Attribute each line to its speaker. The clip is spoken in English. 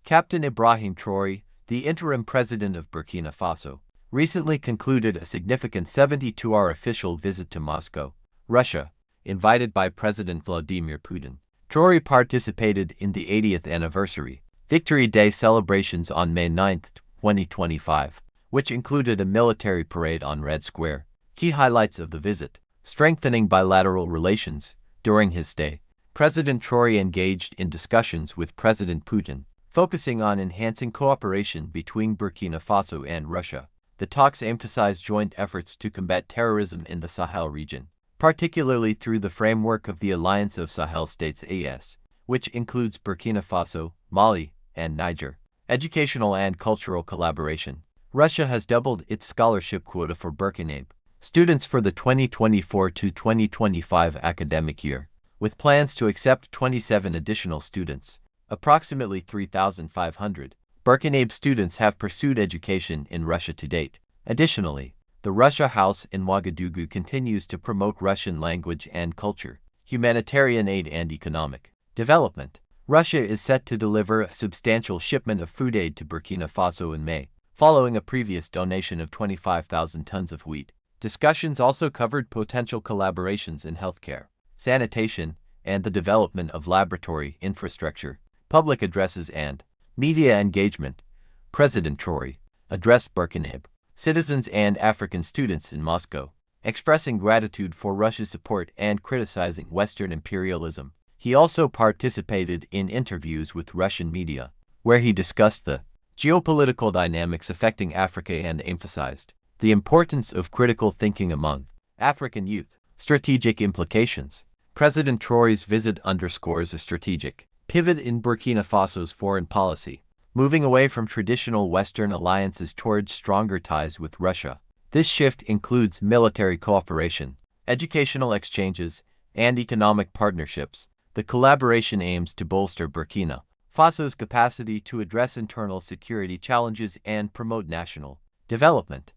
Speaker 1: Captain Ibrahim Traoré, the interim president of Burkina Faso, recently concluded a significant 72-hour official visit to Moscow, Russia, invited by President Vladimir Putin. Traoré participated in the 80th anniversary Victory Day celebrations on May 9, 2025, which included a military parade on Red Square. Key highlights of the visit: strengthening bilateral relations. During his stay, President Traoré engaged in discussions with President Putin, focusing on enhancing cooperation between Burkina Faso and Russia. The talks emphasized joint efforts to combat terrorism in the Sahel region, particularly through the framework of the Alliance of Sahel States (AES), which includes Burkina Faso, Mali, and Niger. Educational and cultural collaboration. Russia has doubled its scholarship quota for Burkina students for the 2024-2025 academic year, with plans to accept 27 additional students. Approximately 3,500 Burkina students have pursued education in Russia to date. Additionally, the Russia House in Ouagadougou continues to promote Russian language and culture, humanitarian aid and economic development. Russia is set to deliver a substantial shipment of food aid to Burkina Faso in May, following a previous donation of 25,000 tons of wheat. Discussions also covered potential collaborations in healthcare, sanitation, and the development of laboratory infrastructure. Public addresses and media engagement. President Traoré addressed Burkina citizens and African students in Moscow, expressing gratitude for Russia's support and criticizing Western imperialism. He also participated in interviews with Russian media, where he discussed the geopolitical dynamics affecting Africa and emphasized the importance of critical thinking among African youth. Strategic implications. President Traoré's visit underscores a strategic pivot in Burkina Faso's foreign policy, moving away from traditional Western alliances towards stronger ties with Russia. This shift includes military cooperation, educational exchanges, and economic partnerships. The collaboration aims to bolster Burkina Faso's capacity to address internal security challenges and promote national development.